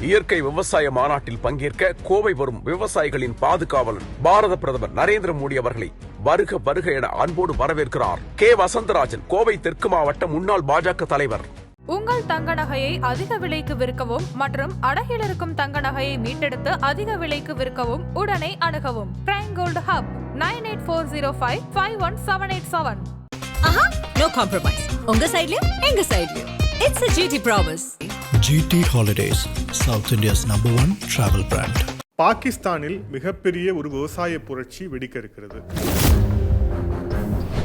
இயற்கை விவசாய மாநாட்டில் பங்கேற்க கோவை வரும் விவசாயிகளின் பாதுகாவலன் பாரத பிரதமர் நரேந்திர மோடி அவர்களை வருக வருக என அன்போடு வரவேற்கிறார் கே வசந்தராஜன், கோவை தெற்கு மாவட்ட முன்னாள் பாஜக தலைவர். உங்கள் தங்க நகையை அதிக விலைக்கு விற்கவும் மற்றும் அடகில் இருக்கும் தங்க நகையை மீட்டெடுத்து அதிக விலைக்கு விற்கவும் உடனே அணுகவும் prime gold hub 9840551787. No compromise. உங்க சைடுலயும் எங்க சைடுலயும். It's a GT promise. GT Holidays, South India's #1 travel brand. பாகிஸ்தானில் மிகப்பெரிய ஒரு விவசாய புரட்சி வெடிக்க இருக்கிறது.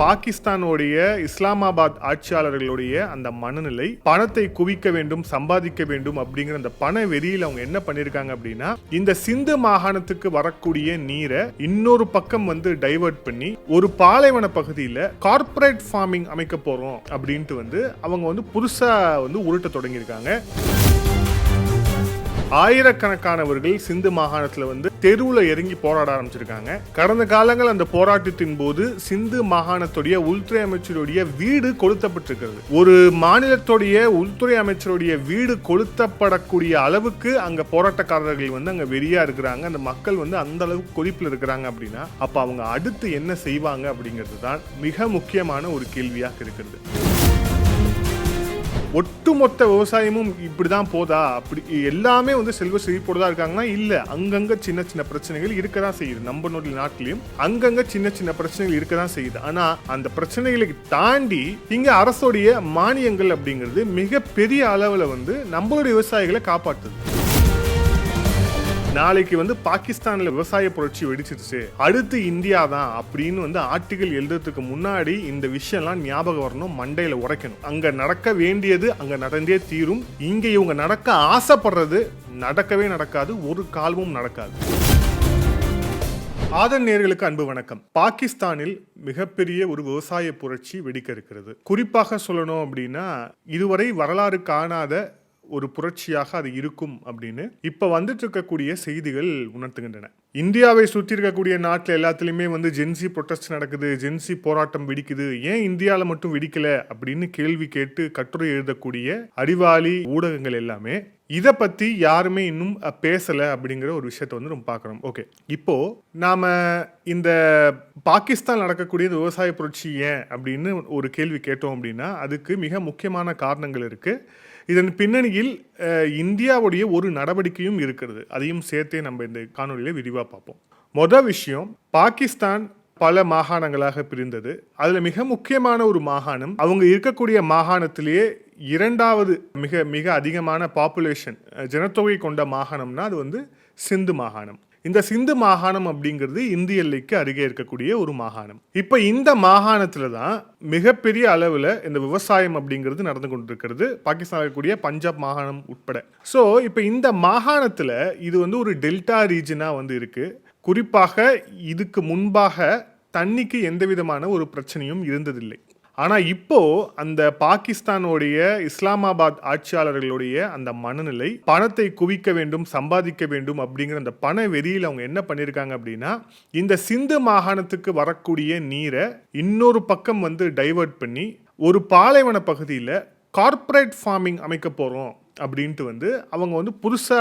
பாகிஸ்தானுடைய இஸ்லாமாபாத் ஆட்சியாளர்களுடைய அந்த மனநிலை பணத்தை குவிக்க வேண்டும், சம்பாதிக்க வேண்டும் அப்படிங்கிற அந்த பண வெறியில் அவங்க என்ன பண்ணிருக்காங்க அப்படின்னா, இந்த சிந்து மாகாணத்துக்கு வரக்கூடிய நீரை இன்னொரு பக்கம் டைவர்ட் பண்ணி ஒரு பாலைவன பகுதியில் கார்ப்பரேட் ஃபார்மிங் அமைக்க போறோம் அப்படின்ட்டு அவங்க புதுசா உருட்ட தொடங்கியிருக்காங்க. ஆயிரக்கணக்கானவர்கள் சிந்து மாகாணத்துல தெருவுல இறங்கி போராட ஆரம்பிச்சிருக்காங்க. கடந்த காலங்கள் அந்த போராட்டத்தின் போது சிந்து மாகாணத்துடைய உள்துறை அமைச்சருடைய வீடு கொளுத்தப்பட்டிருக்கிறது. ஒரு மாநிலத்துடைய உள்துறை அமைச்சருடைய வீடு கொளுத்தப்படக்கூடிய அளவுக்கு அங்க போராட்டக்காரர்கள் அங்க வெறியா இருக்கிறாங்க. அந்த மக்கள் அந்த அளவுக்கு கொதிப்புல இருக்கிறாங்க அப்படின்னா, அப்ப அவங்க அடுத்து என்ன செய்வாங்க அப்படிங்கிறது தான் மிக முக்கியமான ஒரு கேள்வியாக இருக்கிறது. ஒட்டுமொத்த விவசாயமும் இப்படிதான் போதா, அப்படி எல்லாமே செல்வ செழிப்போடு தான் இருக்காங்கன்னா இல்ல, அங்கங்க சின்ன சின்ன பிரச்சனைகள் இருக்கதான் செய்யுது. நம்ம நாட்டிலையும் அங்கங்க சின்ன சின்ன பிரச்சனைகள் இருக்கதான் செய்யுது. ஆனா அந்த பிரச்சனைகளை தாண்டி இங்க அரசுடைய மானியங்கள் அப்படிங்கிறது மிக பெரிய அளவுல நம்மளுடைய விவசாயிகளை காப்பாற்றுது. நாளைக்கு பாகிஸ்தான்ல விவசாய புரட்சி வெடிச்சிருச்சு, அடுத்து இந்தியா தான் அப்படின்னு ஆர்டிகல் எழுதுறதுக்கு முன்னாடி இந்த விஷயம்லாம் ஞாபகம் வரணும், மண்டையில உரைக்கணும். அங்க நடக்க வேண்டியது அங்க நடந்தே தீரும். இங்க இவங்க நடக்க ஆசைப்படுறது நடக்கவே நடக்காது, ஒரு காலமும் நடக்காது. ஆதன் நேயர்களுக்கு அன்பு வணக்கம். பாகிஸ்தானில் மிகப்பெரிய ஒரு விவசாய புரட்சி வெடிக்க இருக்கிறது. குறிப்பாக சொல்லணும் அப்படின்னா, இதுவரை வரலாறு காணாத ஒரு புரட்சியாக அது இருக்கும் அப்படின்னு இப்ப வந்துட்டு இருக்கக்கூடிய செய்திகள் உணர்த்துகின்றன. இந்தியாவை சுற்றி இருக்கக்கூடிய நாட்டில் எல்லாத்துலயுமே ஜென்சி ப்ரொட்டஸ்ட் நடக்குது, ஜென்சி போராட்டம் வெடிக்குது, ஏன் இந்தியாவில் மட்டும் வெடிக்கல அப்படின்னு கேள்வி கேட்டு கட்டுரை எழுதக்கூடிய அறிவாளி ஊடகங்கள் எல்லாமே இதை பத்தி யாருமே இன்னும் பேசல அப்படிங்கிற ஒரு விஷயத்த நம்ம பார்க்கணும். ஓகே, இப்போ நாம இந்த பாகிஸ்தான் நடக்கக்கூடிய விவசாய புரட்சி ஏன் அப்படின்னு ஒரு கேள்வி கேட்டோம் அப்படின்னா, அதுக்கு மிக முக்கியமான காரணங்கள் இருக்கு. இதன் பின்னணியில் இந்தியாவுடைய ஒரு நடவடிக்கையும் இருக்கிறது. அதையும் சேர்த்தே நம்ம இந்த காணொலியில விரிவாக பார்ப்போம். மொதல் விஷயம், பாகிஸ்தான் பல மாகாணங்களாக பிரிந்தது. அதுல மிக முக்கியமான ஒரு மாகாணம், அவங்க இருக்கக்கூடிய மாகாணத்திலேயே இரண்டாவது மிக மிக அதிகமான பாப்புலேஷன் ஜனத்தொகை கொண்ட மாகாணம்னா அது சிந்து மாகாணம். இந்த சிந்து மாகாணம் அப்படிங்கிறது இந்திய எல்லைக்கு அருகே இருக்கக்கூடிய ஒரு மாகாணம். இப்ப இந்த மாகாணத்துல தான் மிகப்பெரிய அளவுல இந்த விவசாயம் அப்படிங்கிறது நடந்து கொண்டிருக்கிறது, பாகிஸ்தான் இருக்கக்கூடிய பஞ்சாப் மாகாணம் உட்பட. ஸோ இப்ப இந்த மாகாணத்துல இது ஒரு டெல்டா ரீஜனா இருக்கு. குறிப்பாக இதுக்கு முன்பாக தண்ணிக்கு எந்த விதமான ஒரு பிரச்சனையும் இருந்ததில்லை. ஆனா இப்போ அந்த பாகிஸ்தானுடைய இஸ்லாமாபாத் ஆட்சியாளர்களுடைய அந்த மனநிலை பணத்தை குவிக்க வேண்டும், சம்பாதிக்க வேண்டும் அப்படிங்கிற அந்த பண வெறியில் அவங்க என்ன பண்ணிருக்காங்க அப்படின்னா, இந்த சிந்து மாகாணத்துக்கு வரக்கூடிய நீரை இன்னொரு பக்கம் டைவர்ட் பண்ணி ஒரு பாலைவன பகுதியில் கார்ப்பரேட் ஃபார்மிங் அமைக்க போறோம் அப்படின்ட்டு அவங்க புதுசா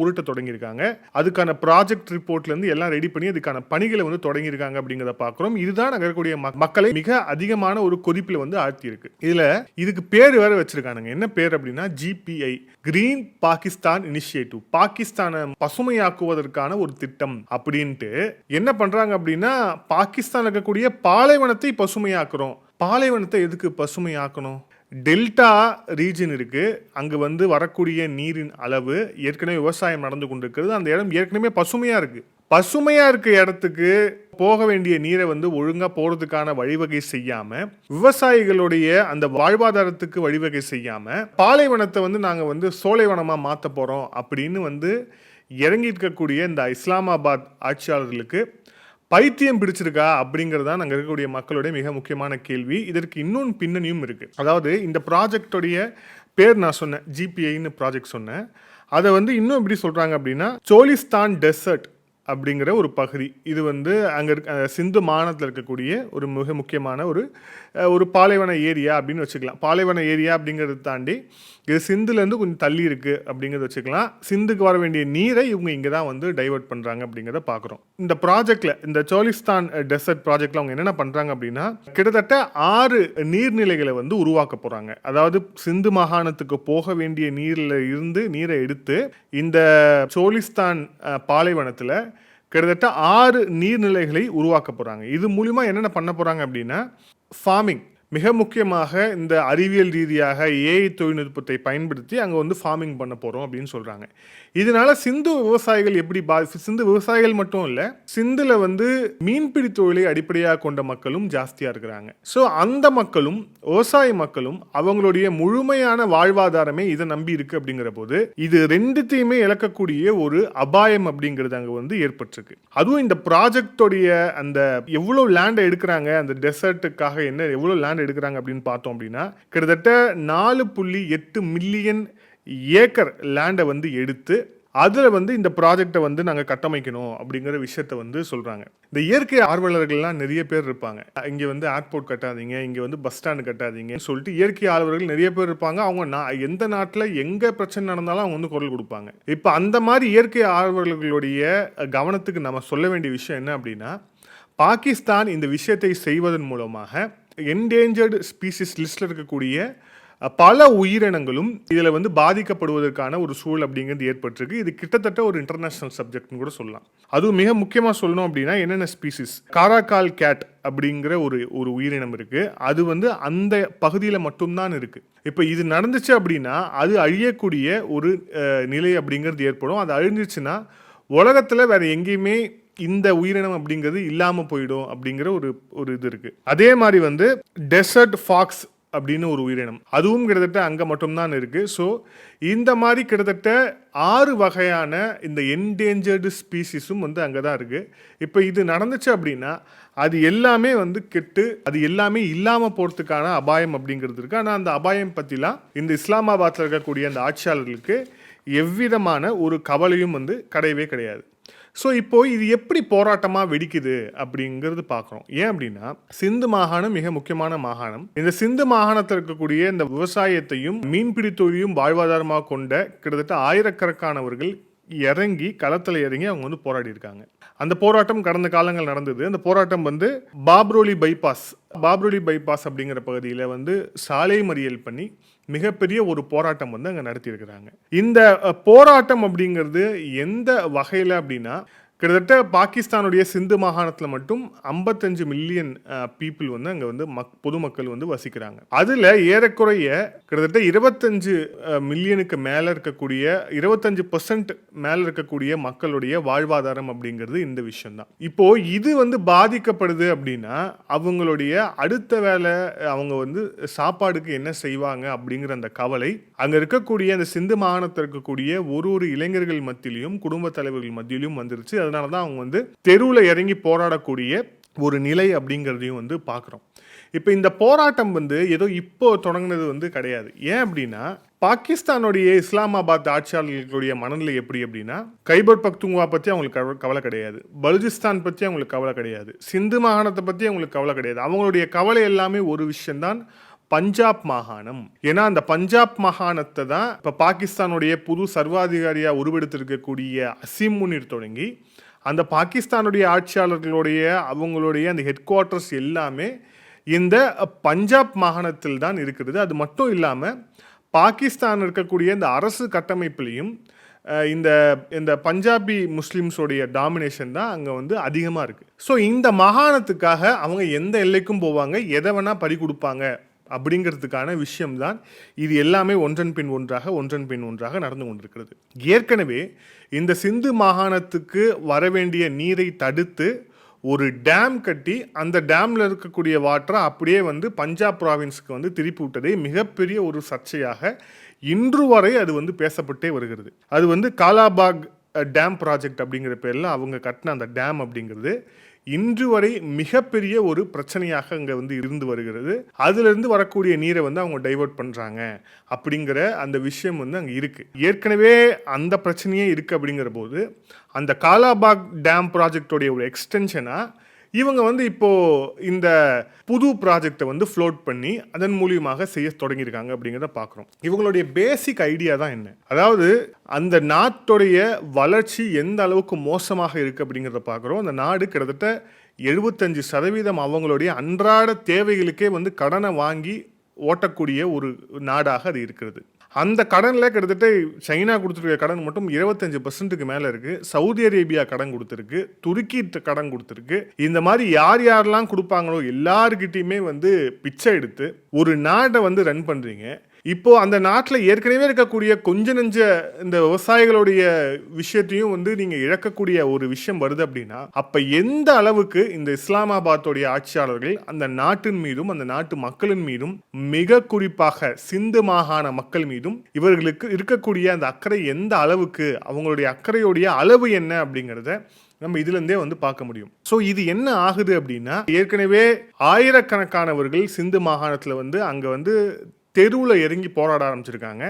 உருட்ட தொடங்கியிருக்காங்க. அதுக்கான ப்ராஜெக்ட் ரிப்போர்ட்ல இருந்து எல்லாம் ரெடி பண்ணி அதுக்கான பணிகளை தொடங்கியிருக்காங்க அப்படிங்கிறத பார்க்கிறோம். இதுதான் அங்க இருக்கக்கூடிய மக்களை மிக அதிகமான ஒரு கொதிப்பில் ஆழ்த்தி இருக்கு. இதுக்கு பேர் வேற வச்சிருக்காங்க. என்ன பேர் அப்படின்னா GPI, கிரீன் பாகிஸ்தான் இனிஷியேட்டிவ், பாகிஸ்தானை பசுமையாக்குவதற்கான ஒரு திட்டம் அப்படின்ட்டு என்ன பண்றாங்க அப்படின்னா, பாகிஸ்தான் இருக்கக்கூடிய பாலைவனத்தை பசுமையாக்குறோம். பாலைவனத்தை எதுக்கு பசுமையாக்கணும்? டெல்டா ரீஜன் இருக்கு, அங்கு வரக்கூடிய நீரின் அளவு ஏற்கனவே விவசாயம் நடந்து கொண்டிருக்கிறது. அந்த இடம் ஏற்கனவே பசுமையா இருக்கு. பசுமையா இருக்க இடத்துக்கு போக வேண்டிய நீரை ஒழுங்கா போறதுக்கான வழிவகை செய்யாம, விவசாயிகளுடைய அந்த வாழ்வாதாரத்துக்கு வழிவகை செய்யாம, பாலைவனத்தை நாங்க சோலைவனமா மாத்த போறோம் அப்படின்னு இறங்கி இருக்கக்கூடிய இந்த இஸ்லாமாபாத் ஆட்சியாளர்களுக்கு பைத்தியம் பிடிச்சிருக்கா அப்படிங்கிறதா நாங்கள் இருக்கக்கூடிய மக்களுடைய மிக முக்கியமான கேள்வி. இதற்கு இன்னொன்று பின்னணியும் இருக்கு. அதாவது இந்த ப்ராஜெக்டோடைய பேர் நான் சொன்னேன், GPIன்னு ப்ராஜெக்ட் சொன்னேன். அதை இன்னும் எப்படி சொல்றாங்க அப்படின்னா, சோலிஸ்தான் டெசர்ட் அப்படிங்கிற ஒரு பகுதி. இது அங்கே சிந்து மாகாணத்தில் இருக்கக்கூடிய ஒரு மிக முக்கியமான ஒரு பாலைவன ஏரியா அப்படின்னு வச்சுக்கலாம். பாலைவன ஏரியா அப்படிங்கிறத தாண்டி இது சிந்துலேருந்து கொஞ்சம் தள்ளி இருக்குது அப்படிங்கிறத வச்சுக்கலாம். சிந்துக்கு வர வேண்டிய நீரை இவங்க இங்கே தான் வந்து டைவர்ட் பண்ணுறாங்க அப்படிங்கிறத பார்க்குறோம். இந்த ப்ராஜெக்டில், இந்த சோலிஸ்தான் டெசர்ட் ப்ராஜெக்டில் அவங்க என்னென்ன பண்ணுறாங்க அப்படின்னா, கிட்டத்தட்ட 6 நீர்நிலைகளை வந்து உருவாக்க போகிறாங்க. அதாவது சிந்து மாகாணத்துக்கு போக வேண்டிய நீரில் இருந்து நீரை எடுத்து இந்த சோலிஸ்தான் பாலைவனத்தில் கிட்டத்தட்ட 6 நீர்நிலைகளை உருவாக்க போகிறாங்க. இது மூலிமா என்னென்ன பண்ண போகிறாங்க அப்படின்னா, ஃபார்மிங், மிக முக்கியமாக இந்த அறிவியல் ரீதியாக ஏஐ தொழில்நுட்பத்தை பயன்படுத்தி அங்கே வந்து ஃபார்மிங் பண்ண போகிறோம் அப்படின்னு சொல்கிறாங்க. இதனால சிந்து விவசாயிகள் எப்படி சிந்து விவசாயிகள் மட்டும் இல்லை, சிந்துல வந்து மீன்பிடி தொழிலை அடிப்படையாக கொண்ட மக்களும் ஜாஸ்தியாக இருக்கிறாங்க. ஸோ அந்த மக்களும் விவசாய மக்களும் அவங்களுடைய முழுமையான வாழ்வாதாரமே இதை நம்பி இருக்கு. அப்படிங்கிற போது இது ரெண்டுத்தையுமே இழக்கக்கூடிய ஒரு அபாயம் அப்படிங்கிறது அங்கே வந்து ஏற்பட்டிருக்கு. அதுவும் இந்த ப்ராஜெக்டோடைய அந்த எவ்வளோ லேண்டை எடுக்கிறாங்க, அந்த டெசர்ட்டுக்காக என்ன எவ்வளோ லேண்ட் எடுக்கிறாங்க அப்படின்னு பார்த்தோம் அப்படின்னா, கிட்டத்தட்ட 4.8 மில்லியன் ஏக்கர் லேண்டை வந்து எடுத்து அதில் வந்து இந்த ப்ராஜெக்டை வந்து நாங்கள் கட்டமைக்கணும் அப்படிங்கிற விஷயத்த வந்து சொல்கிறாங்க. இந்த இயற்கை ஆர்வலர்கள்லாம் நிறைய பேர் இருப்பாங்க. இங்கே வந்து ஏர்போர்ட் கட்டாதீங்க, இங்கே வந்து பஸ் ஸ்டாண்டு கட்டாதீங்கன்னு சொல்லிட்டு இயற்கை ஆர்வலர்கள் நிறைய பேர் இருப்பாங்க. அவங்க எந்த நாட்டில் எங்கே பிரச்சனை நடந்தாலும் அவங்க வந்து குரல் கொடுப்பாங்க. இப்போ அந்த மாதிரி இயற்கை ஆர்வலர்களுடைய கவனத்துக்கு நம்ம சொல்ல வேண்டிய விஷயம் என்ன அப்படின்னா, பாகிஸ்தான் இந்த விஷயத்தை செய்வதன் மூலமாக என்டேஞ்சர்டு ஸ்பீசிஸ் லிஸ்ட்டில் இருக்கக்கூடிய பல உயிரினங்களும் இதில் வந்து பாதிக்கப்படுவதற்கான ஒரு சூழல் அப்படிங்கிறது ஏற்பட்டிருக்கு. இது கிட்டத்தட்ட ஒரு இன்டர்நேஷ்னல் சப்ஜெக்ட்னு கூட சொல்லலாம். அதுவும் மிக முக்கியமாக சொல்லணும் அப்படின்னா, என்னென்ன ஸ்பீசிஸ், காராக்கால் கேட் அப்படிங்கிற ஒரு உயிரினம் இருக்குது. அது வந்து அந்த பகுதியில் மட்டும்தான் இருக்குது. இப்போ இது நடந்துச்சு அப்படின்னா அது அழியக்கூடிய ஒரு நிலை அப்படிங்கிறது ஏற்படும். அது அழிஞ்சிச்சுன்னா உலகத்தில் வேறு எங்கேயுமே இந்த உயிரினம் அப்படிங்கிறது இல்லாமல் போயிடும் அப்படிங்கிற ஒரு இது இருக்குது. அதே மாதிரி வந்து டெசர்ட் ஃபாக்ஸ் அப்படின்னு ஒரு உயிரினம், அதுவும் கிட்டத்தட்ட அங்கே மட்டும்தான் இருக்குது. ஸோ இந்த மாதிரி கிட்டத்தட்ட 6 வகையான இந்த என்டேஞ்சர்டு ஸ்பீசிஸும் வந்து அங்கே தான் இருக்குது. இப்போ இது நடந்துச்சு அப்படின்னா அது எல்லாமே வந்து கெட்டு அது எல்லாமே இல்லாமல் போகிறதுக்கான அபாயம் அப்படிங்கிறது இருக்குது. ஆனால் அந்த அபாயம் பற்றிலாம் இந்த இஸ்லாமாபாத்தில் இருக்கக்கூடிய அந்த ஆட்சியாளர்களுக்கு எவ்விதமான ஒரு கவலையும் வந்து கிடையவே கிடையாது. ஸோ இப்போ இது எப்படி போராட்டமாக வெடிக்குது அப்படிங்கிறது பார்க்குறோம். ஏன் அப்படின்னா, சிந்து மாகாணம் மிக முக்கியமான மாகாணம். இந்த சிந்து மாகாணத்தில் இருக்கக்கூடிய இந்த விவசாயத்தையும் மீன்பிடி தொழிலையும் வாழ்வாதாரமாக கொண்ட கிட்டத்தட்ட ஆயிரக்கணக்கானவர்கள் களத்தில் இறங்கி அவங்க வந்து போராடி இருக்காங்க. அந்த போராட்டம் கடந்த காலங்கள் நடந்தது. அந்த போராட்டம் வந்து பாப்ரோலி பைபாஸ் அப்படிங்கிற பகுதியில் வந்து சாலை மறியல் பண்ணி மிகப்பெரிய ஒரு போராட்டம் வந்து அங்கே நடத்தியிருக்கிறாங்க. இந்த போராட்டம் அப்படிங்கிறது எந்த வகையில் அப்படின்னா, கிட்டத்தட்ட பாகிஸ்தானுடைய சிந்து மாகாணத்தில் மட்டும் 55 மில்லியன் பீப்புள் வந்து அங்கே வந்து பொதுமக்கள் வந்து வசிக்கிறாங்க. அதில் ஏறக்குறைய கிட்டத்தட்ட 25 மில்லியனுக்கு மேலே இருக்கக்கூடிய 25% மேலே இருக்கக்கூடிய மக்களுடைய வாழ்வாதாரம் அப்படிங்கிறது இந்த விஷயம்தான். இப்போ இது வந்து பாதிக்கப்படுது அப்படின்னா அவங்களுடைய அடுத்த வேலை, அவங்க வந்து சாப்பாடுக்கு என்ன செய்வாங்க அப்படிங்கிற அந்த கவலை அங்கே இருக்கக்கூடிய அந்த சிந்து மாகாணத்தில் இருக்கக்கூடிய ஒரு இளைஞர்கள் மத்தியிலையும் குடும்ப தலைவர்கள் மத்தியிலும் வந்துருச்சு. அதனால தான் அவங்க வந்து தெருவில் இறங்கி போராடக்கூடிய ஒரு நிலை அப்படிங்கிறதையும் வந்து பார்க்குறோம். இப்போ இந்த போராட்டம் வந்து ஏதோ இப்போ தொடங்கினது வந்து கிடையாது. ஏன் அப்படின்னா, பாகிஸ்தானுடைய இஸ்லாமாபாத் ஆட்சியாளர்களுடைய மனநிலை எப்படி அப்படின்னா, கைபர் பக்துன்குவா பற்றி அவங்களுக்கு கவலை கிடையாது, பலுஜிஸ்தான் பற்றி அவங்களுக்கு கவலை கிடையாது, சிந்து மாகாணத்தை பற்றி அவங்களுக்கு கவலை கிடையாது. அவங்களுடைய கவலை எல்லாமே ஒரு விஷயம்தான், பஞ்சாப் மாகாணம். ஏன்னா அந்த பஞ்சாப் மாகாணத்தை தான் இப்போ பாகிஸ்தானுடைய புது சர்வாதிகாரியாக உருவெடுத்திருக்கக்கூடிய அசீம் முனீர் தொடங்கி அந்த பாகிஸ்தானுடைய ஆட்சியாளர்களுடைய அவங்களுடைய அந்த ஹெட் குவார்ட்டர்ஸ் எல்லாமே இந்த பஞ்சாப் மாகாணத்தில் தான் இருக்கிறது. அது மட்டும் இல்லாமல் பாகிஸ்தான் இருக்கக்கூடிய இந்த அரசு கட்டமைப்புலையும் இந்த பஞ்சாபி முஸ்லீம்ஸோடைய டாமினேஷன் தான் அங்கே வந்து அதிகமாக இருக்குது. ஸோ இந்த மாகாணத்துக்காக அவங்க எந்த எல்லைக்கும் போவாங்க, எதை வேணால் பறி கொடுப்பாங்க அப்படிங்கிறதுக்கான விஷயம்தான் இது எல்லாமே ஒன்றன் பின் ஒன்றாக நடந்து கொண்டிருக்கிறது. ஏற்கனவே இந்த சிந்து மாகாணத்துக்கு வரவேண்டிய நீரை தடுத்து ஒரு டேம் கட்டி அந்த டேமில் இருக்கக்கூடிய வாட்டரை அப்படியே வந்து பஞ்சாப் ப்ராவின்ஸுக்கு வந்து திருப்பி விட்டதே மிகப்பெரிய ஒரு சர்ச்சையாக இன்று வரை அது வந்து பேசப்பட்டே வருகிறது. அது வந்து காலாபாக் டேம் ப்ராஜெக்ட் அப்படிங்கிற பேரில் அவங்க கட்டின அந்த டேம் அப்படிங்கிறது இன்று வரை மிகப்பெரிய ஒரு பிரச்சனையாக அங்கே வந்து இருந்து வருகிறது. அதிலிருந்து வரக்கூடிய நீரை வந்து அவங்க டைவர்ட் பண்ணுறாங்க அப்படிங்கிற அந்த விஷயம் வந்து அங்கே இருக்குது. ஏற்கனவே அந்த பிரச்சனையே இருக்குது. அப்படிங்கிற போது அந்த காலாபாக் டேம் ப்ராஜெக்டோடைய ஒரு எக்ஸ்டென்ஷனாக இவங்க வந்து இப்போ இந்த புது ப்ராஜெக்டை வந்து ஃப்ளோட் பண்ணி அதன் மூலியமாக செய்ய தொடங்கியிருக்காங்க அப்படிங்கிறத பார்க்குறோம். இவங்களுடைய பேசிக் ஐடியா தான் என்ன, அதாவது அந்த நாட்டுடைய வளர்ச்சி எந்த அளவுக்கு மோசமாக இருக்குது அப்படிங்கிறத பார்க்குறோம். அந்த நாடு கிட்டத்தட்ட 75% அவங்களுடைய அன்றாட தேவைகளுக்கே வந்து கடனை வாங்கி ஓட்டக்கூடிய ஒரு நாடாக அது இருக்கிறது. அந்த கடனில் கிட்டத்தட்ட சைனா கொடுத்துருக்க கடன் மட்டும் 25% மேலே இருக்குது. சவுதி அரேபியா கடன் கொடுத்துருக்கு, துருக்கி கடன் கொடுத்துருக்கு. இந்த மாதிரி யார் யாரெல்லாம் கொடுப்பாங்களோ எல்லாருக்கிட்டையுமே வந்து பிச்சை எடுத்து ஒரு நாட்டை வந்து ரன் பண்ணுறீங்க. இப்போ அந்த நாட்டில் ஏற்கனவே இருக்கக்கூடிய கொஞ்ச நெஞ்ச இந்த விவசாயிகளுடைய விஷயத்தையும் வந்து நீங்க இழக்கக்கூடிய ஒரு விஷயம் வருது அப்படின்னா, அப்ப எந்த அளவுக்கு இந்த இஸ்லாமாபாத்தோடைய ஆட்சியாளர்கள் அந்த நாட்டின் மீதும் அந்த நாட்டு மக்களின் மீதும் மிக குறிப்பாக சிந்து மாகாண மக்கள் மீதும் இவர்களுக்கு இருக்கக்கூடிய அந்த அக்கறை எந்த அளவுக்கு, அவங்களுடைய அக்கறையுடைய அளவு என்ன அப்படிங்கிறத நம்ம இதுல இருந்தே வந்து பார்க்க முடியும். ஸோ இது என்ன ஆகுது அப்படின்னா, ஏற்கனவே ஆயிரக்கணக்கானவர்கள் சிந்து மாகாணத்தில் வந்து அங்க வந்து தெருவில் இறங்கி போராட ஆரம்பிச்சிருக்காங்க.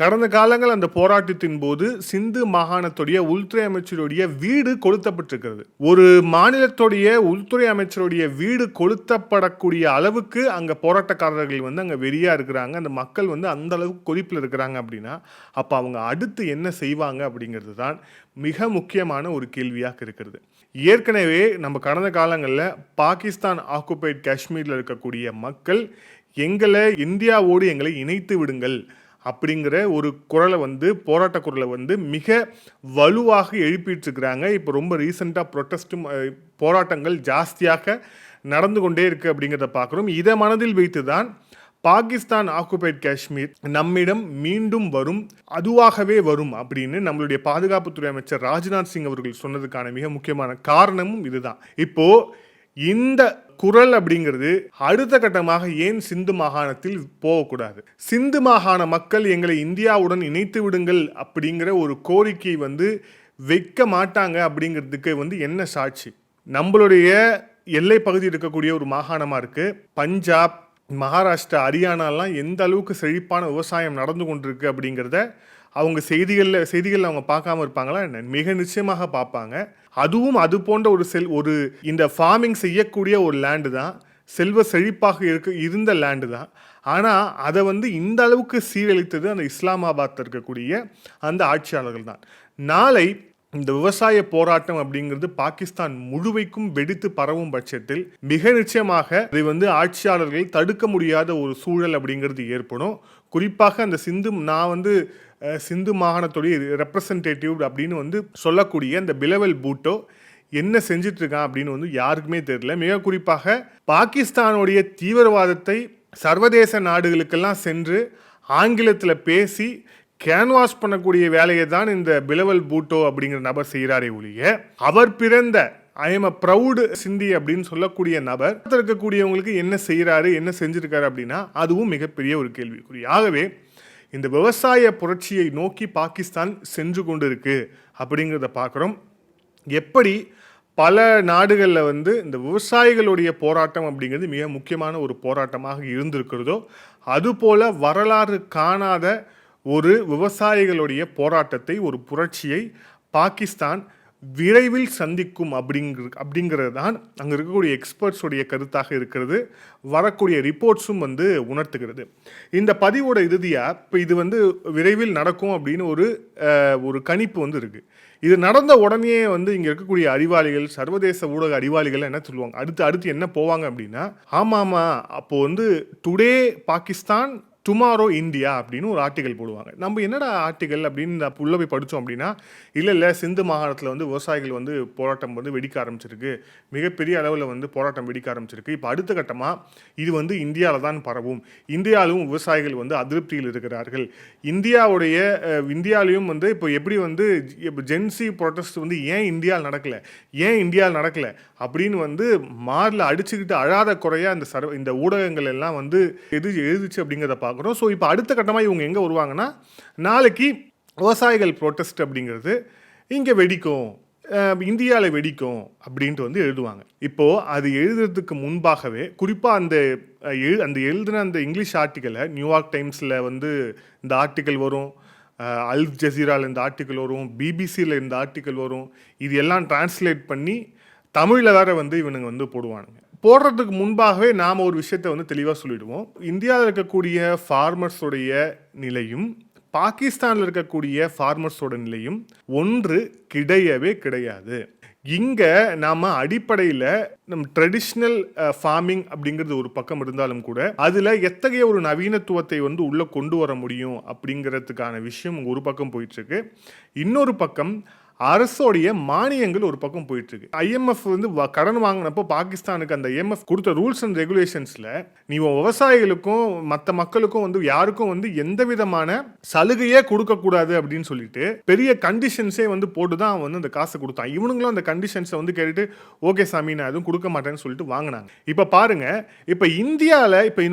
கடந்த காலங்கள் அந்த போராட்டத்தின் போது சிந்து மாகாணத்துடைய உள்துறை அமைச்சருடைய வீடு கொளுத்தப்பட்டிருக்கிறது. ஒரு மாநிலத்துடைய உள்துறை அமைச்சருடைய வீடு கொளுத்தப்படக்கூடிய அளவுக்கு அங்கே போராட்டக்காரர்கள் வந்து அங்கே வெறியா இருக்கிறாங்க. அந்த மக்கள் வந்து அந்த அளவுக்கு கொதிப்பில் இருக்கிறாங்க அப்படின்னா, அப்போ அவங்க அடுத்து என்ன செய்வாங்க அப்படிங்கிறது தான் மிக முக்கியமான ஒரு கேள்வியாக இருக்கிறது. ஏற்கனவே நம்ம கடந்த காலங்களில் பாகிஸ்தான் ஆக்குபைட் காஷ்மீரில் இருக்கக்கூடிய மக்கள் இந்தியாவோடு எங்களை இணைத்து விடுங்கள் அப்படிங்கிற ஒரு குரலை வந்து, போராட்ட குரலை வந்து மிக வலுவாக எழுப்பிட்டு இருக்கிறாங்க. இப்போ ரொம்ப ரீசெண்டாக ப்ரொட்டஸ்டும் போராட்டங்கள் ஜாஸ்தியாக நடந்து கொண்டே இருக்கு அப்படிங்கிறத பார்க்குறோம். இதை மனதில் வைத்து தான் பாகிஸ்தான் ஆக்குபைட் காஷ்மீர் நம்மிடம் மீண்டும் வரும், அதுவாகவே வரும் அப்படின்னு நம்மளுடைய பாதுகாப்புத்துறை அமைச்சர் ராஜ்நாத் சிங் அவர்கள் சொன்னதுக்கான மிக முக்கியமான காரணமும் இதுதான். இப்போ இந்த குரல் அப்படிங்கிறது அடுத்த கட்டமாக ஏன் சிந்து மாகாணத்தில் போகக்கூடாது, சிந்து மாகாண மக்கள் எங்களை இந்தியாவுடன் இணைத்து விடுங்கள் அப்படிங்கிற ஒரு கோரிக்கை வந்து வைக்க மாட்டாங்க அப்படிங்கிறதுக்கு வந்து என்ன சாட்சி? நம்மளுடைய எல்லை பகுதி இருக்கக்கூடிய ஒரு மாகாணமாக இருக்குது பஞ்சாப், மகாராஷ்டிரா, ஹரியானாலாம் எந்த அளவுக்கு செழிப்பான விவசாயம் நடந்து கொண்டிருக்கு அப்படிங்கிறத அவங்க செய்திகளில் அவங்க பார்க்காம இருப்பாங்களா என்ன? மிக நிச்சயமாக பார்ப்பாங்க. அதுவும் அது போன்ற ஒரு இந்த ஃபார்மிங் செய்யக்கூடிய ஒரு லேண்டு தான், செல்வ செழிப்பாக இருந்த லேண்டு தான். ஆனால் அதை வந்து இந்த அளவுக்கு சீரழித்தது அந்த இஸ்லாமாபாத்தில் இருக்கக்கூடிய அந்த ஆட்சியாளர்கள் தான். நாளை இந்த விவசாய போராட்டம் அப்படிங்கிறது பாகிஸ்தான் முழுமைக்கும் வெடித்து பரவும் பட்சத்தில் மிக நிச்சயமாக இதை வந்து ஆட்சியாளர்கள் தடுக்க முடியாத ஒரு சூழல் அப்படிங்கிறது ஏற்படும். குறிப்பாக அந்த சிந்து மாகாணத்துடைய ரெப்ரசன்டேட்டிவ் அப்படின்னு வந்து சொல்லக்கூடிய அந்த பிலவல் பூட்டோ என்ன செஞ்சிட்டு இருக்கான் அப்படின்னு வந்து யாருக்குமே தெரியல. மிக குறிப்பாக பாகிஸ்தானுடைய தீவிரவாதத்தை சர்வதேச நாடுகளுக்கெல்லாம் சென்று ஆங்கிலத்தில் பேசி கேன்வாஸ் பண்ணக்கூடிய வேலையை தான் இந்த பிலவல் பூட்டோ அப்படிங்கிற நபர் செய்கிறாரே ஒழிய, அவர் பிறந்த ஐ எம் அ ப்ரௌடு சிந்தி அப்படின்னு சொல்லக்கூடிய நபர் இருக்கக்கூடியவங்களுக்கு என்ன செய்கிறாரு, என்ன செஞ்சிருக்காரு அப்படின்னா அதுவும் மிகப்பெரிய ஒரு கேள்விக்குறி. ஆகவே இந்த விவசாய புரட்சியை நோக்கி பாகிஸ்தான் சென்று கொண்டு இருக்கு அப்படிங்கிறத பார்க்குறோம். எப்படி பல நாடுகளில் வந்து இந்த விவசாயிகளுடைய போராட்டம் அப்படிங்கிறது மிக முக்கியமான ஒரு போராட்டமாக இருந்திருக்கிறதோ, அதுபோல வரலாறு காணாத ஒரு விவசாயிகளுடைய போராட்டத்தை, ஒரு புரட்சியை பாகிஸ்தான் விரைவில் சந்திக்கும் அப்படிங்கிறது தான் அங்கே இருக்கக்கூடிய எக்ஸ்பர்ட்ஸுடைய கருத்தாக இருக்கிறது. வரக்கூடிய ரிப்போர்ட்ஸும் வந்து உணர்த்துகிறது. இந்த பதிவோட இறுதியாக இப்போ இது வந்து விரைவில் நடக்கும் அப்படின்னு ஒரு கணிப்பு வந்து இருக்குது. இது நடந்த உடனே வந்து இங்கே இருக்கக்கூடிய அறிவாளிகள், சர்வதேச ஊடக அறிவாளிகள் என்ன சொல்லுவாங்க, அடுத்து என்ன போவாங்க அப்படின்னா, ஆமாம் அப்போது வந்து டுடே பாகிஸ்தான் டுமாரோ இந்தியா அப்படின்னு ஒரு ஆர்டிகல் போடுவாங்க. நம்ம என்னடா ஆர்டிகல் அப்படின்னு உள்ள போய் படித்தோம் அப்படின்னா, இல்லை சிந்து மாகாணத்தில் வந்து விவசாயிகள் வந்து போராட்டம் வந்து வெடிக்க ஆரம்பிச்சிருக்கு, மிகப்பெரிய அளவில் வந்து போராட்டம் வெடிக்க ஆரம்பிச்சிருக்கு. இப்போ அடுத்த கட்டமாக இது வந்து இந்தியாவில் தான் பரவும், இந்தியாவிலும் விவசாயிகள் வந்து அதிருப்தியில் இருக்கிறார்கள், இந்தியாவிலையும் வந்து இப்போ எப்படி வந்து ஜென்சி ப்ரொட்டஸ்ட் வந்து ஏன் இந்தியாவில் நடக்கலை அப்படின்னு வந்து மாரில் அடிச்சுக்கிட்டு அழாத குறையா இந்த ஊடகங்கள் எல்லாம் வந்து எழுதிச்சு அப்படிங்கிறத பார்க்குறோம். ஸோ இப்போ அடுத்த கட்டமாக இவங்க எங்கே வருவாங்கன்னா, நாளைக்கு விவசாயிகள் ப்ரொட்டஸ்ட் அப்படிங்கிறது இங்கே வெடிக்கும், இந்தியாவில் வெடிக்கும் அப்படின்ட்டு வந்து எழுதுவாங்க. இப்போது அது எழுதுறதுக்கு முன்பாகவே குறிப்பாக அந்த எழுதின அந்த இங்கிலீஷ் ஆர்டிக்கலை நியூயார்க் டைம்ஸில் வந்து இந்த ஆர்டிக்கல் வரும், அல் ஜசீராவில் இந்த ஆர்டிக்கல் வரும், பிபிசியில் இந்த ஆர்டிக்கல் வரும். இது எல்லாம் டிரான்ஸ்லேட் பண்ணி தமிழில் வேற வந்து இவனுங்க வந்து போடுவானுங்க. போடுறதுக்கு முன்பாகவே நாம் ஒரு விஷயத்தை வந்து தெளிவாக சொல்லிடுவோம். இந்தியாவில் இருக்கக்கூடிய ஃபார்மர்ஸோடைய நிலையும் பாகிஸ்தானில் இருக்கக்கூடிய ஃபார்மர்ஸோட நிலையும் ஒன்று கிடையவே கிடையாது. இங்கே நாம் அடிப்படையில் நம்ம ட்ரெடிஷ்னல் ஃபார்மிங் அப்படிங்கிறது ஒரு பக்கம் இருந்தாலும் கூட அதில் எத்தகைய ஒரு நவீனத்துவத்தை வந்து உள்ளே கொண்டு வர முடியும் அப்படிங்கிறதுக்கான விஷயம் ஒரு பக்கம் போயிட்டுருக்கு. இன்னொரு பக்கம் அரசோடைய மானியங்கள் ஒரு பக்கம் போயிட்டு இருக்கு. IMF வந்து கடன் வாங்கினப்போ பாகிஸ்தானுக்கு அந்த IMF கொடுத்த ரூல்ஸ் அண்ட் ரெகுலேஷன்ஸ்ல நீ விவசாயிகளுக்கும் மற்ற மக்களுக்கும் வந்து யாருக்கும் வந்து எந்த விதமான சலுகையே கொடுக்க கூடாது அப்படின்னு சொல்லிட்டு பெரிய கண்டிஷன்ஸே வந்து போட்டுதான் வந்து அந்த காசை கொடுத்தான். இவனுங்களும் அந்த கண்டிஷன்ஸை வந்து கேட்டுட்டு ஓகே சாமி நான் எதுவும் கொடுக்க மாட்டேன்னு சொல்லிட்டு வாங்கினாங்க. இப்ப பாருங்க, இப்ப இந்தியாவில் இப்ப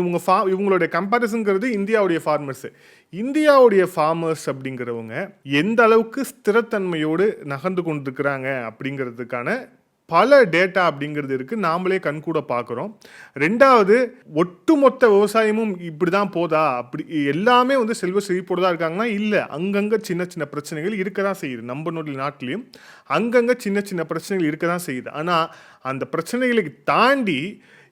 இவங்களுடைய கம்பேரிசன்ங்கிறது இந்தியாவுடைய ஃபார்மர்ஸ். இந்தியாவுடைய ஃபார்மர்ஸ் அப்படிங்கிறவங்க எந்த அளவுக்கு ஸ்திரத்தன்மையோடு நகர்ந்து கொண்டிருக்கிறாங்க அப்படிங்கிறதுக்கான பல டேட்டா அப்படிங்கிறது இருக்கு, நாமளே கண்கூட பார்க்குறோம். ரெண்டாவது, ஒட்டுமொத்த விவசாயமும் இப்படிதான் போதா, அப்படி எல்லாமே வந்து செல்வ செழிப்போடு தான் இருக்காங்கன்னா இல்லை, அங்கங்கே சின்ன சின்ன பிரச்சனைகள் இருக்க தான் செய்யுது. நம்ம நாட்டிலையும் அங்கங்கே சின்ன சின்ன பிரச்சனைகள் இருக்க தான் செய்யுது. ஆனால் அந்த பிரச்சனைகளுக்கு தாண்டி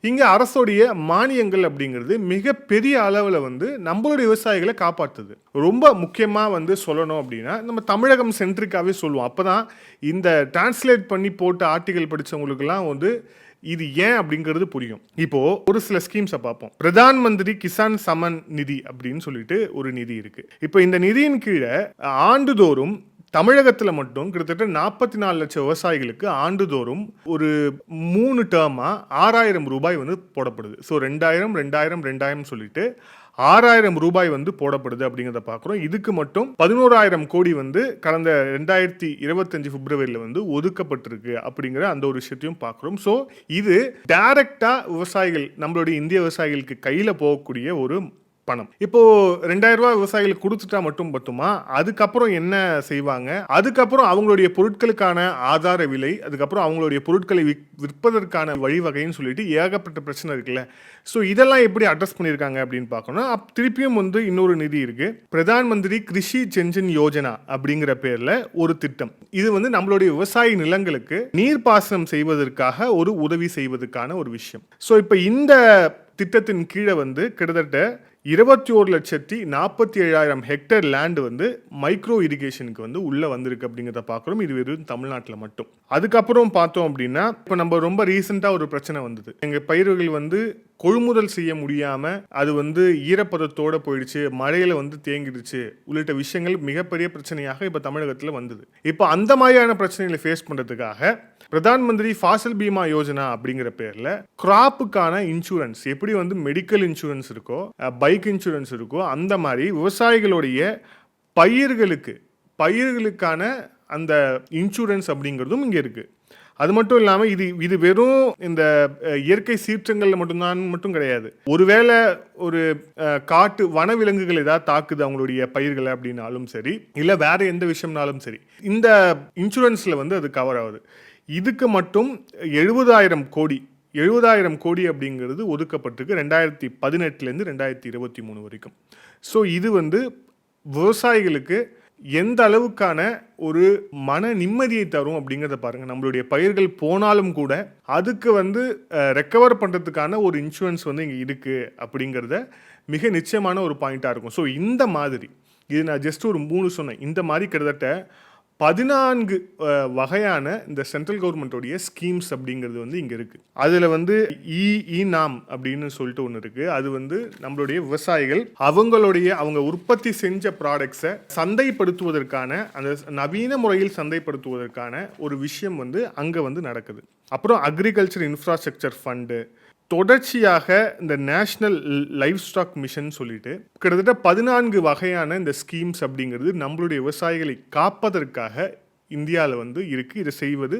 இங்கே அரசுடைய மானியங்கள் அப்படிங்கிறது மிகப்பெரிய அளவில் வந்து நம்மளுடைய விவசாயிகளை காப்பாற்றுது. ரொம்ப முக்கியமாக வந்து சொல்லணும் அப்படின்னா நம்ம தமிழகம் சென்ட்ரிக்காகவே சொல்லுவோம். அப்போ தான் இந்த டிரான்ஸ்லேட் பண்ணி போட்ட ஆர்டிகல் படித்தவங்களுக்கெல்லாம் வந்து இது ஏன் அப்படிங்கிறது புரியும். இப்போ ஒரு சில ஸ்கீம்ஸை பார்ப்போம். பிரதான் மந்திரி கிசான் சமன் நிதி அப்படின்னு சொல்லிட்டு ஒரு நிதி இருக்கு. இப்போ இந்த நிதியின் கீழே ஆண்டுதோறும் தமிழகத்தில் மட்டும் கிட்டத்தட்ட 44 லட்சம் விவசாயிகளுக்கு ஆண்டுதோறும் ஒரு 3 டேர்மா 6000 ரூபாய் வந்து போடப்படுது. ஸோ 2000 சொல்லிட்டு 6000 ரூபாய் வந்து போடப்படுது அப்படிங்கிறத பார்க்குறோம். இதுக்கு மட்டும் 11,000 கோடி வந்து கடந்த 2025 பிப்ரவரியில் வந்து ஒதுக்கப்பட்டிருக்கு அப்படிங்கிற அந்த ஒரு விஷயத்தையும் பார்க்குறோம். ஸோ இது டைரக்டா விவசாயிகள், நம்மளுடைய இந்திய விவசாயிகளுக்கு கையில் போகக்கூடிய ஒரு பணம். இப்போ 2000 ரூபாய் விவசாயிகளுக்கு கொடுத்துட்டா மட்டும் பத்துமா? அதுக்கப்புறம் என்ன செய்வாங்க? அதுக்கப்புறம் அவங்களுடைய பொருட்களுக்கான ஆதார விலை, அதுக்கப்புறம் அவங்களுடைய பொருட்களை விற்பதற்கான வழிவகைன்னு சொல்லிட்டு ஏகப்பட்ட பிரச்சனை இருக்குல்ல. ஸோ இதெல்லாம் எப்படி அட்ரஸ் பண்ணியிருக்காங்க அப்படின்னு பார்க்கணும். திருப்பியும் வந்து இன்னொரு நிதி இருக்கு, பிரதான் மந்திரி கிருஷி செஞ்சன் யோஜனா அப்படிங்கிற பேர்ல ஒரு திட்டம். இது வந்து நம்மளுடைய விவசாய நிலங்களுக்கு நீர்ப்பாசனம் செய்வதற்காக ஒரு உதவி செய்வதற்கான ஒரு விஷயம். ஸோ இப்போ இந்த திட்டத்தின் கீழே வந்து கிட்டத்தட்ட 21,47,000 ஹெக்டேர் லேண்ட் வந்து மைக்ரோ இரிகேஷனுக்கு வந்து உள்ள வந்திருக்கு அப்படிங்கிறத பார்க்குறோம். இது வெறும் தமிழ்நாட்டில் மட்டும். அதுக்கப்புறம் பார்த்தோம் அப்படின்னா இப்போ நம்ம ரொம்ப ரீசெண்டாக ஒரு பிரச்சனை வந்தது. எங்கள் பயிர்கள் வந்து கொள்முதல் செய்ய முடியாமல் அது வந்து ஈரப்பதத்தோடு போயிடுச்சு, மழையில் வந்து தேங்கிடுச்சு உள்ளிட்ட விஷயங்கள் மிகப்பெரிய பிரச்சனையாக இப்போ தமிழகத்தில் வந்தது. இப்போ அந்த மாதிரியான பிரச்சனைகளை ஃபேஸ் பண்ணுறதுக்காக பிரதான் மந்திரி ஃபாசல் பீமா யோஜனா அப்படிங்கிற பேரில் கிராப்புக்கான இன்சூரன்ஸ், எப்படி வந்து மெடிக்கல் இன்சூரன்ஸ் இருக்கோ, பைக் இன்சூரன்ஸ் இருக்கோ, அந்த மாதிரி விவசாயிகளுடைய பயிர்களுக்கான அந்த இன்சூரன்ஸ் அப்படிங்கிறதும் இங்கே இருக்குது. அது மட்டும் இல்லாமல் இது வெறும் இந்த இயற்கை சீற்றங்கள் மட்டும் கிடையாது. ஒருவேளை ஒரு காட்டு வனவிலங்குகள் ஏதாவது தாக்குது அவங்களுடைய பயிர்களை அப்படின்னாலும் சரி, இல்லை வேற எந்த விஷயம்னாலும் சரி, இந்த இன்சூரன்ஸில் வந்து அது கவர் ஆகுது. இதுக்கு மட்டும் 70,000 கோடி அப்படிங்கிறது ஒதுக்கப்பட்டிருக்கு 2018 2023 வரைக்கும். ஸோ இது வந்து விவசாயிகளுக்கு எந்த அளவுக்கான ஒரு மன நிம்மதியை தரும் அப்படிங்கிறத பாருங்க. நம்மளுடைய பயிர்கள் போனாலும் கூட அதுக்கு வந்து ரெக்கவர் பண்ணுறதுக்கான ஒரு இன்சூரன்ஸ் வந்து இங்கே இருக்கு அப்படிங்கிறத மிக நிச்சயமான ஒரு பாயிண்டாக இருக்கும். ஸோ இந்த மாதிரி, இது நான் ஜஸ்ட் ஒரு 3 சொன்னேன், இந்த மாதிரி கிட்டத்தட்ட 14 வகையான இந்த சென்ட்ரல் கவர்மெண்ட்டோடைய ஸ்கீம்ஸ் அப்படிங்கிறது வந்து இங்கே இருக்குது. அதில் வந்து நாம் அப்படின்னு சொல்லிட்டு ஒன்று இருக்குது. அது வந்து நம்மளுடைய விவசாயிகள் அவங்க உற்பத்தி செஞ்ச ப்ராடக்ட்ஸை சந்தைப்படுத்துவதற்கான, அந்த நவீன முறையில் சந்தைப்படுத்துவதற்கான ஒரு விஷயம் வந்து அங்கே வந்து நடக்குது. அப்புறம் அக்ரிகல்ச்சர் இன்ஃப்ராஸ்ட்ரக்சர் ஃபண்டு, தொடர்ச்சியாக இந்த நேஷனல் லைவ் ஸ்டாக் மிஷன் சொல்லிட்டு கிட்டத்தட்ட 14 வகையான இந்த ஸ்கீம்ஸ் அப்படிங்கிறது நம்மளுடைய விவசாயிகளை காப்பதற்காக இந்தியாவில் வந்து இருக்குது. இதை செய்வது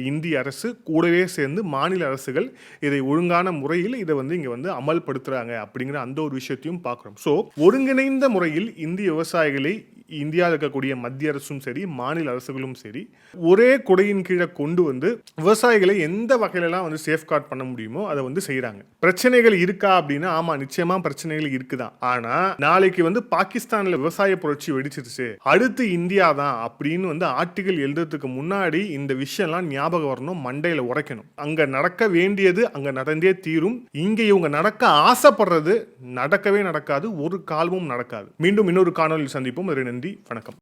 இந்திய அரசு, கூடவே சேர்ந்து மாநில அரசுகள் இதை ஒழுங்கான முறையில் இதை வந்து இங்கே வந்து அமல்படுத்துகிறாங்க அப்படிங்கிற அந்த ஒரு விஷயத்தையும் பார்க்குறோம். ஸோ ஒருங்கிணைந்த முறையில் இந்திய விவசாயிகளை இந்தியாவில் இருக்கக்கூடிய மத்திய அரசும் சரி, மாநில அரசுகளும் சரி, ஒரே குடையின் கீழே கொண்டு வந்து விவசாயிகளை எந்த வகையிலலாம் வந்து சேஃப்கார்ட் பண்ண முடியுமோ அதை வந்து செய்யறாங்க. பிரச்சனைகள் இருக்கா அப்படின்னா ஆமா, நிச்சயமா பிரச்சனைகள் இருக்குதான். ஆனா நாளைக்கு வந்து பாகிஸ்தான்ல விவசாய புரட்சி வெடிச்சிருச்சு, அடுத்து இந்தியா தான் அப்படின்னு வந்து ஆர்டிகல் எழுதுறதுக்கு முன்னாடி இந்த விஷயம்லாம் ஞாபகம் வரணும், மண்டையில உரைக்கணும். அங்க நடக்க வேண்டியது அங்க நடந்தே தீரும். இங்க இவங்க நடக்க ஆசைப்படுறது நடக்கவே நடக்காது, ஒரு காலமும் நடக்காது. மீண்டும் இன்னொரு காணொலியில் சந்திப்போம். நன்றி, வணக்கம்.